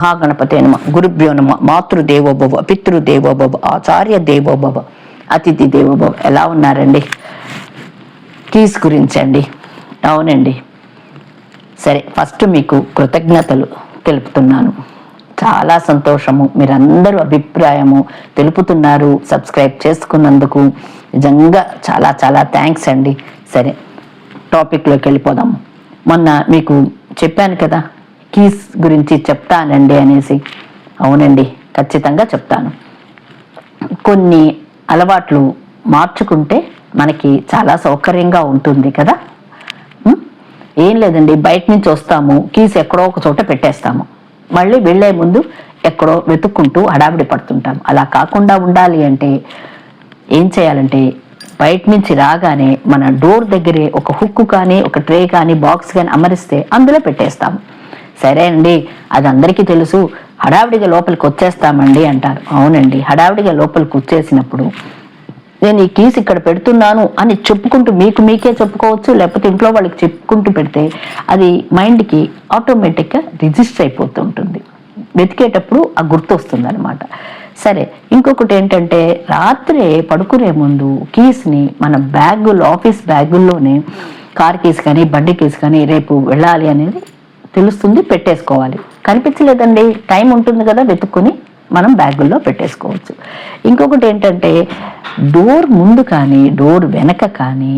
మహాగణపతే నమ. గురుభ్యో నమ. మాతృదేవోభవ, పితృదేవోభవ, ఆచార్య దేవోభవ, అతిథి దేవోభవ. ఎలా ఉన్నారండి? కీస్ గురించండి. అవునండి, సరే, ఫస్ట్ మీకు కృతజ్ఞతలు తెలుపుతున్నాను. చాలా సంతోషము, మీరందరూ అభిప్రాయము తెలుపుతున్నారు సబ్స్క్రైబ్ చేసుకున్నందుకు. నిజంగా చాలా చాలా థ్యాంక్స్ అండి. సరే, టాపిక్లోకి వెళ్ళిపోదాము. మొన్న మీకు చెప్పాను కదా, కీస్ గురించి చెప్తానండి అనేసి. అవునండి, ఖచ్చితంగా చెప్తాను. కొన్ని అలవాట్లు మార్చుకుంటే మనకి చాలా సౌకర్యంగా ఉంటుంది కదా. ఏం లేదండి, బయట నుంచి వస్తాము, కీస్ ఎక్కడో ఒక చోట పెట్టేస్తాము, మళ్ళీ వెళ్ళే ముందు ఎక్కడో వెతుక్కుంటూ హడావిడి పడుతుంటాం. అలా కాకుండా ఉండాలి అంటే ఏం చేయాలంటే, బయట నుంచి రాగానే మన డోర్ దగ్గరే ఒక హుక్కు కానీ, ఒక ట్రే కానీ, బాక్స్ కానీ అమరిస్తే అందులో పెట్టేస్తాము. సరే అండి, అది అందరికీ తెలుసు, హడావిడిగా లోపలికి వచ్చేస్తామండి అంటారు. అవునండి, హడావిడిగా లోపలికి వచ్చేసినప్పుడు నేను ఈ కీస్ ఇక్కడ పెడుతున్నాను అని చెప్పుకుంటూ మీకే చెప్పుకోవచ్చు, లేకపోతే ఇంట్లో వాళ్ళకి చెప్పుకుంటూ పెడితే అది మైండ్కి ఆటోమేటిక్గా రిజిస్టర్ అయిపోతుంటుంది. వెతికేటప్పుడు ఆ గుర్తు వస్తుంది అనమాట. సరే, ఇంకొకటి ఏంటంటే, రాత్రి పడుకునే ముందు కీస్ని మన బ్యాగుల్లో, ఆఫీస్ బ్యాగుల్లోనే, కార్ కీస్ కానీ, బండి కీస్ కానీ, రేపు వెళ్ళాలి అనేది తెలుస్తుంది, పెట్టేసుకోవాలి. కనిపించలేదండి, టైం ఉంటుంది కదా, వెతుక్కుని మనం బ్యాగుల్లో పెట్టేసుకోవచ్చు. ఇంకొకటి ఏంటంటే, డోర్ ముందు కానీ, డోర్ వెనక కానీ,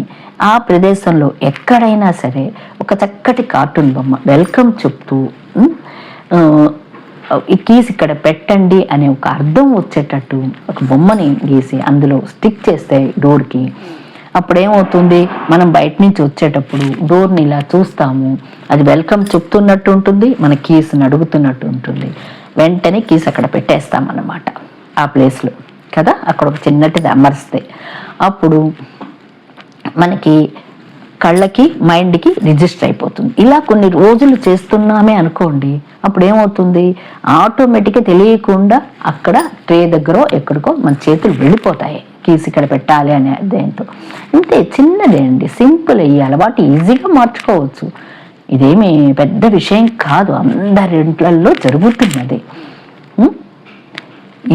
ఆ ప్రదేశంలో ఎక్కడైనా సరే ఒక చక్కటి కార్టూన్ బొమ్మ వెల్కమ్ చెప్తూ ఈ కీస్ ఇక్కడ పెట్టండి అనే ఒక అర్థం వచ్చేటట్టు ఒక బొమ్మని గీసి అందులో స్టిక్ చేస్తే డోర్కి, అప్పుడేమవుతుంది, మనం బయట నుంచి వచ్చేటప్పుడు డోర్ని ఇలా చూస్తాము, అది వెల్కమ్ చెప్తున్నట్టు ఉంటుంది, మన కీస్ని అడుగుతున్నట్టు ఉంటుంది. వెంటనే కీస్ అక్కడ పెట్టేస్తామన్నమాట, ఆ ప్లేస్లో కదా. అక్కడ ఒక చిన్నటిది అమర్స్తే అప్పుడు మనకి కళ్ళకి, మైండ్కి రిజిస్టర్ అయిపోతుంది. ఇలా కొన్ని రోజులు చేస్తున్నామే అనుకోండి, అప్పుడు ఏమవుతుంది, ఆటోమేటిక్గా తెలియకుండా అక్కడ ట్రే దగ్గర ఎక్కడికో మన చేతులు వెళ్ళిపోతాయి, కీస్ ఇక్కడ పెట్టాలి అనే దేంతో. అంతే, చిన్నదే అండి, సింపుల్. ఈ అలవాటు ఈజీగా మార్చుకోవచ్చు, ఇదేమి పెద్ద విషయం కాదు, అందరింట్లలో జరుగుతున్నది.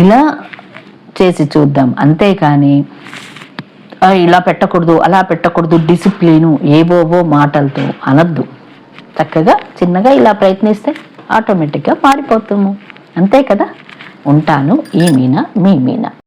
ఇలా చేసి చూద్దాం. అంతేకాని ఇలా పెట్టకూడదు, అలా పెట్టకూడదు, డిసిప్లిను ఏవోవో మాటలతో అనద్దు. చక్కగా చిన్నగా ఇలా ప్రయత్నిస్తే ఆటోమేటిక్గా మారిపోతాము. అంతే కదా. ఉంటాను. ఈ మీనా, మీ మీనా.